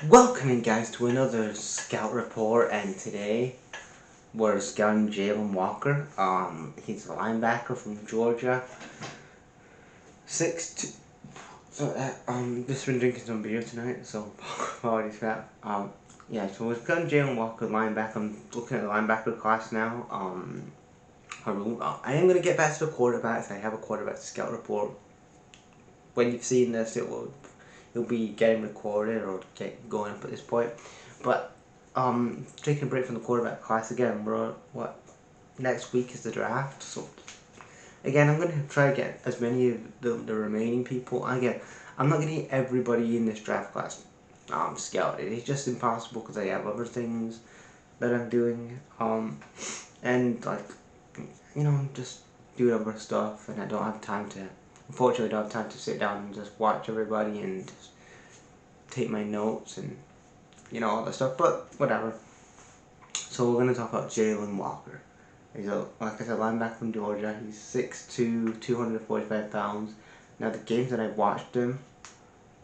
Welcome in, guys, to another scout report, and today we're scouting Jalon Walker. He's a linebacker from Georgia. 6'2". Just been drinking some beer tonight, so apologies for that. Yeah, so we're scouting Jalon Walker, linebacker. I'm looking at the linebacker class now. I am gonna get back to the quarterbacks. I have a quarterback scout report. When you've seen this, it'll be getting recorded or get going up at this point. But taking a break from the quarterback class again. Next week is the draft, so again I'm gonna try to get as many of the remaining people. Again, I'm not gonna get everybody in this draft class scouted. It's just impossible because I have other things that I'm doing and just doing other stuff, and I don't have time to. Unfortunately, I don't have time to sit down and just watch everybody and just take my notes and all that stuff. But whatever. So we're gonna talk about Jalon Walker. He's like I said, linebacker from Georgia. He's 6'2", 245 pounds. Now the games that I watched him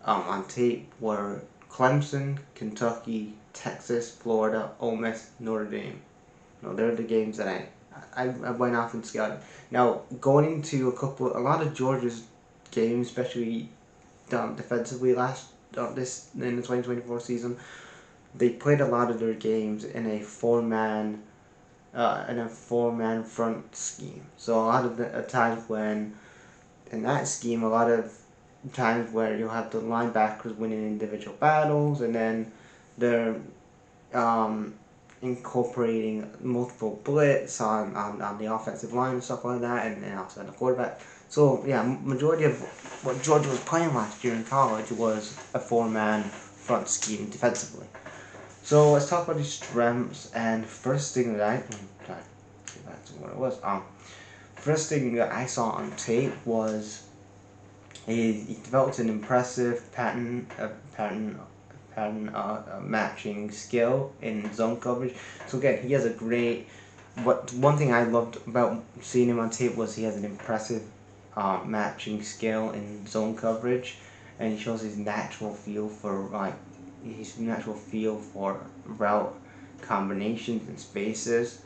on tape were Clemson, Kentucky, Texas, Florida, Ole Miss, Notre Dame. They're the games that I went off and scouted. Now going into a lot of Georgia's games, especially defensively in the 2024 season, they played a lot of their games in a four-man front scheme. So a lot of the times when in that scheme, a lot of times where you'll have the linebackers winning individual battles, and then they're incorporating multiple blitz on the offensive line and stuff like that, and also on the quarterback. So yeah, majority of what Georgia was playing last year in college was a four-man front scheme defensively. So let's talk about his strengths. And first thing that that's what it was. First thing that I saw on tape was he developed an impressive pattern matching skill in zone coverage. So again, he has a great. One thing I loved about seeing him on tape was he has an impressive matching skill in zone coverage, and he shows his natural feel for route combinations and spaces.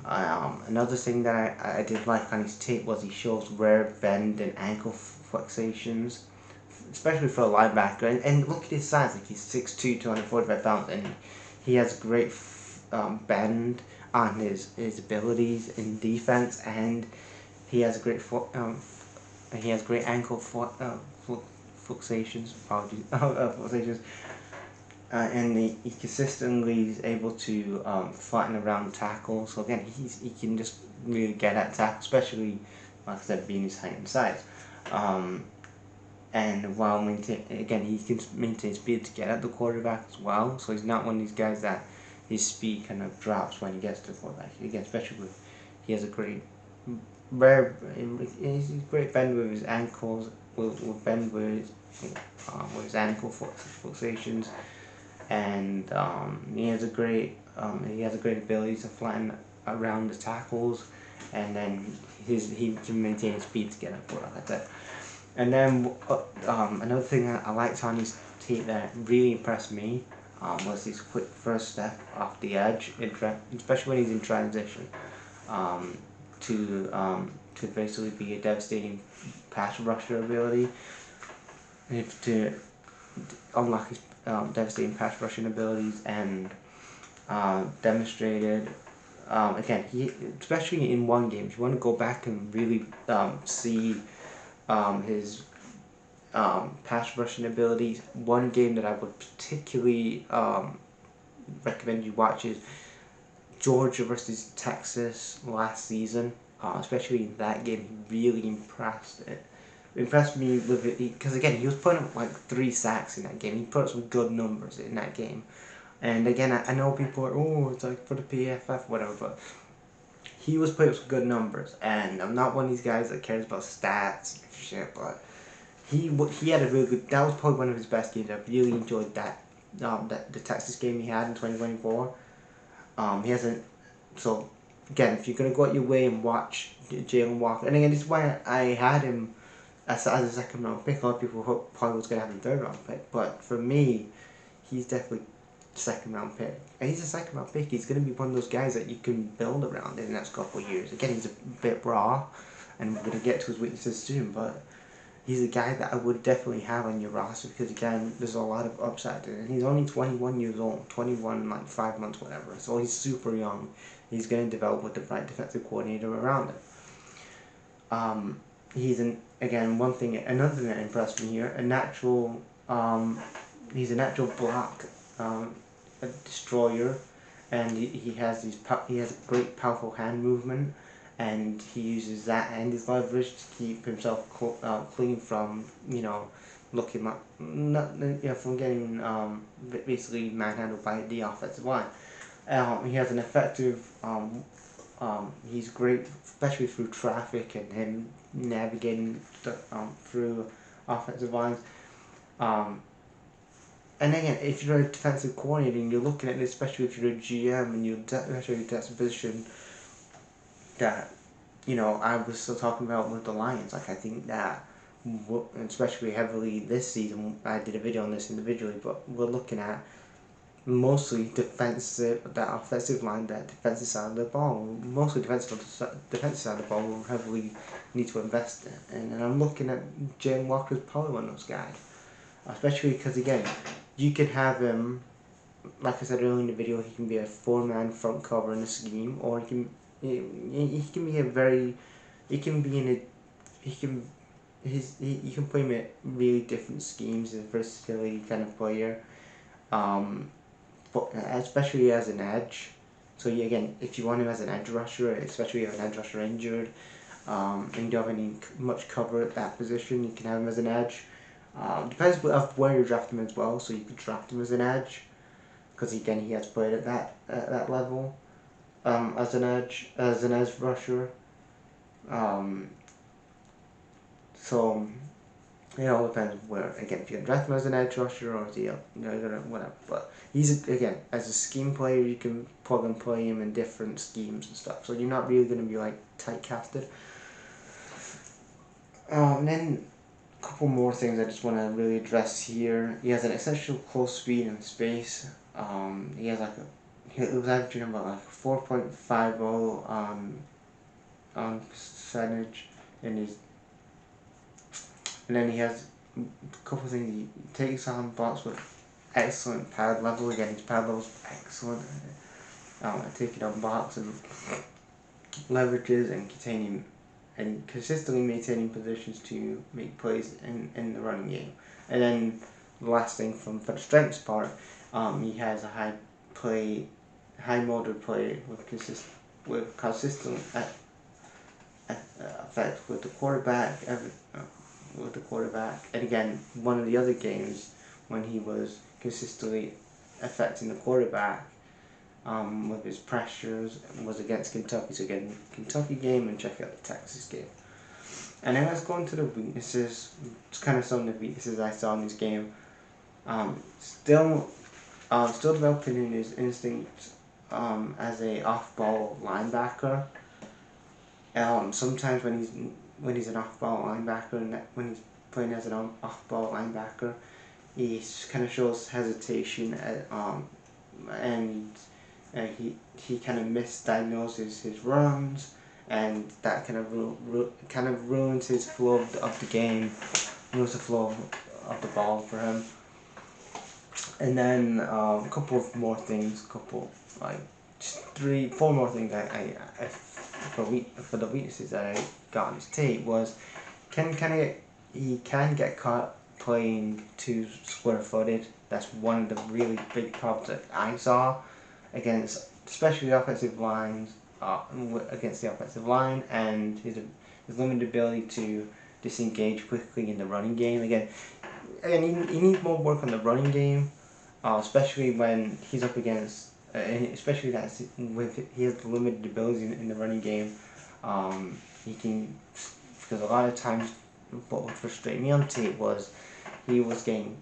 Another thing that I did like on his tape was he shows rare bend and ankle fluctuations, especially for a linebacker. And look at his size, like he's 6'2", 245 pounds, and he has great bend on his abilities in defense, and he has great ankle fluctuations. Apologies, fluctuations. And he consistently is able to flatten around tackles. So again, he can just really get at tackle, especially like I said, being his height and size. And while he can maintain speed to get at the quarterback as well. So he's not one of these guys that his speed kind of drops when he gets to the quarterback. Again, especially he has a great bend with his ankles, with bend with his ankle fluctuations. And he has a great ability to flatten around the tackles, and then he can maintain his speed to get up for like that. And then another thing I liked on his tape that really impressed me was his quick first step off the edge, especially when he's in transition, to basically be a devastating pass rusher ability, to unlock his devastating pass rushing abilities, and demonstrated again, especially in one game, if you want to go back and really see his pass rushing abilities, one game that I would particularly recommend you watch is Georgia versus Texas last season. Especially in that game, he really impressed me with it, because again, he was putting up like 3 sacks in that game. He put up some good numbers in that game. And again, I know people are, it's like for the PFF, whatever, but he was putting up some good numbers. And I'm not one of these guys that cares about stats and shit, but he had a really good. That was probably one of his best games. I really enjoyed that. The Texas game he had in 2024. He hasn't. So again, if you're gonna go out your way and watch Jalon Walker, and again, this is why I had him as a second round pick. A lot of people probably was gonna have him third round pick, but for me, he's definitely second round pick. And he's a second round pick. He's going to be one of those guys that you can build around in the next couple of years. Again, he's a bit raw, and we're going to get to his weaknesses soon, but he's a guy that I would definitely have on your roster because, again, there's a lot of upside in it. And he's only 21 years old, 21, like 5 months, whatever. So he's super young. He's going to develop with the right defensive coordinator around him. Another thing that impressed me here, he's a natural block, a destroyer, and he has great powerful hand movement, and he uses that and his leverage to keep himself clean from looking like from getting basically manhandled by the offensive line. He has an effective. He's great, especially through traffic and him navigating through offensive lines. And again, if you're a defensive coordinator and you're looking at this, especially if you're a GM and that's a position that I was still talking about with the Lions. Like I think that, especially heavily this season, I did a video on this individually, but we're looking at mostly that offensive line, that defensive side of the ball, mostly defensive side of the ball will heavily need to invest in. And I'm looking at Jalon Walker's probably one of those guys. Especially because, again, you could have him, like I said earlier in the video, he can be a 4-man front cover in a scheme, or he can you can play him at really different schemes. He's a versatility kind of player, but especially as an edge. So again, if you want him as an edge rusher, especially if an edge rusher injured, and you don't have much cover at that position, you can have him as an edge. Depends of where you draft him as well. So you could draft him as an edge, because again he has played at that level, as an edge rusher. So it all depends where. Again, if you can draft him as an edge rusher or is he whatever. But he's again, as a scheme player, you can plug and play him in different schemes and stuff. So you're not really going to be like tight casted. And then a couple more things I just want to really address here. He has an exceptional close speed and space. He has it was averaging about like 4.50 percentage in his. And then he has a couple of things. He takes on blocks with excellent pad level. Again, his pad level is excellent. Taking on blocks and leverages and consistently maintaining positions to make plays in the running game. And then the last thing from the strengths part, he has a high motor play with consistent effect with the quarterback. And again, one of the other games when he was consistently affecting the quarterback with his pressures was against Kentucky. So again, Kentucky game, and check out the Texas game. And then let's go into the weaknesses. It's kind of some of the weaknesses I saw in this game. Still developing in his instincts as a off-ball linebacker. Sometimes when he's an off-ball linebacker and when he's playing as an off-ball linebacker, he kind of shows hesitation and he kind of misdiagnoses his runs, and that kind of ruins his flow of the game, ruins the flow of the ball for him. And then a couple of more things, four more things for the weaknesses that I got on his tape was he can get caught playing too square-footed. That's one of the really big problems that I saw especially the offensive lines, against the offensive line, and his limited ability to disengage quickly in the running game. Again, he needs more work on the running game, especially when he's up against, especially he has limited abilities in the running game. Because a lot of times what would frustrate me on tape was he was getting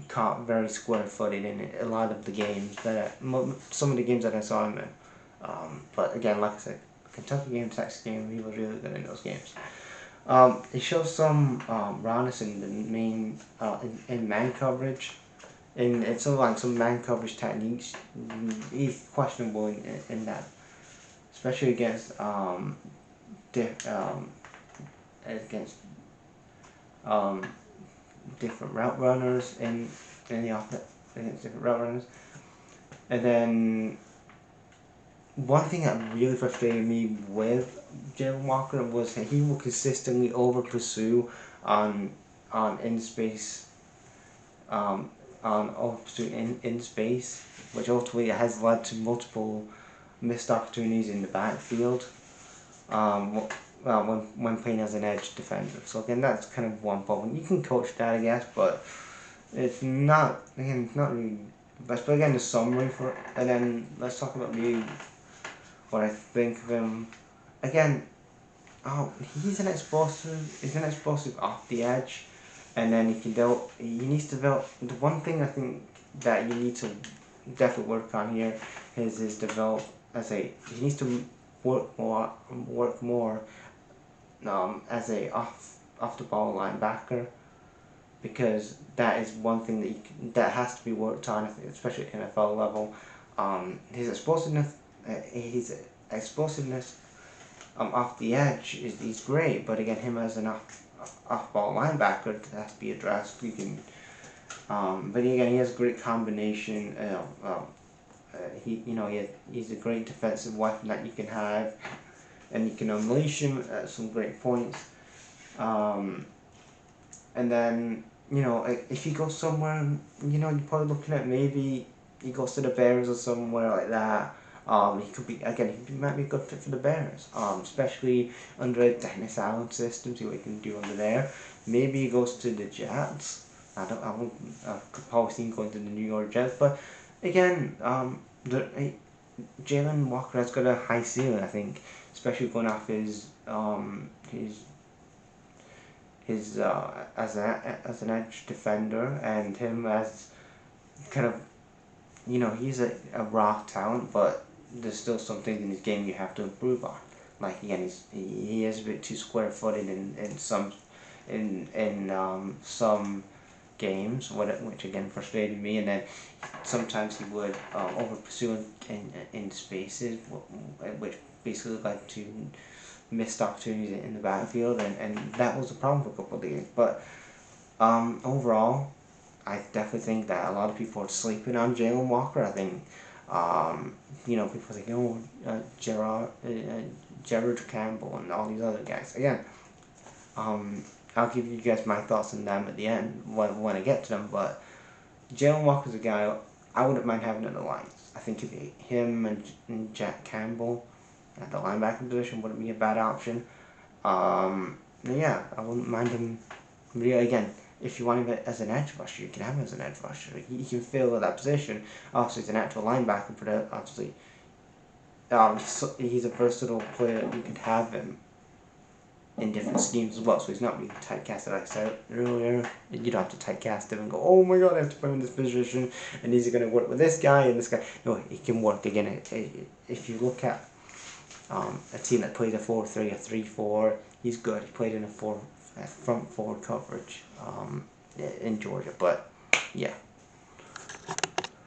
caught very square-footed in a lot of the games some of the games that I saw him in. But again, like I said, Kentucky game, Texas game, he was really good in those games. He shows some rawness in the main in man coverage. and it's sort of like some man coverage techniques. He's questionable in that, especially against against um, different route runners in the offense, against different route runners. And then one thing that really frustrated me with Jalon Walker was that he will consistently over pursue on in space, on over pursue in space, which ultimately has led to multiple missed opportunities in the backfield. Well, when playing as an edge defender. So again, that's kind of one problem. You can coach that, I guess, but it's not, again, it's not really the best. But again, the summary for, and then let's talk about maybe what I think of him. Again, he's an explosive off the edge, and then he needs to develop. The one thing I think that you need to definitely work on here is his develop he needs to work more as a off the ball linebacker, because that is one thing that has to be worked on, especially at NFL level. His explosiveness off the edge he's great, but again, him as an off ball linebacker has to be addressed. You can, but again, he has a great combination. He's a great defensive weapon that you can have, and you can unleash him at some great points. And then, if he goes somewhere, you're probably looking at maybe he goes to the Bears or somewhere like that. He might be a good fit for the Bears, especially under a Dennis Allen system, see what he can do under there. Maybe he goes to the Jets. I could probably see him going to the New York Jets, but again, Jalon Walker has got a high ceiling, I think, especially going off his as an edge defender, and him as kind of, he's a raw talent, but there's still some things in his game you have to improve on. Like again, he is a bit too square-footed in some some games, which again frustrated me. And then sometimes he would over pursue in spaces, which basically led to missed opportunities in the backfield, and that was a problem for a couple of games. But overall, I definitely think that a lot of people are sleeping on Jalon Walker. I think, people think, Jared Campbell and all these other guys. Again, I'll give you guys my thoughts on them at the end when I get to them. But Jalon Walker's a guy I wouldn't mind having in the lines. I think if him and Jack Campbell at the linebacker position wouldn't be a bad option. Yeah, I wouldn't mind him. Really, again, if you want him as an edge rusher, you can have him as an edge rusher. He can fill that position. Obviously, he's an actual linebacker, but obviously, he's a versatile player. You could have him in different schemes as well. So he's not really typecasted, like I said earlier. You don't have to typecast him and go, oh my god, I have to put him in this position, and he's going to work with this guy and this guy. No, he can work. Again, if you look at a team that plays a 4-3, a 3-4, he's good. He played in a front forward coverage in Georgia. But yeah.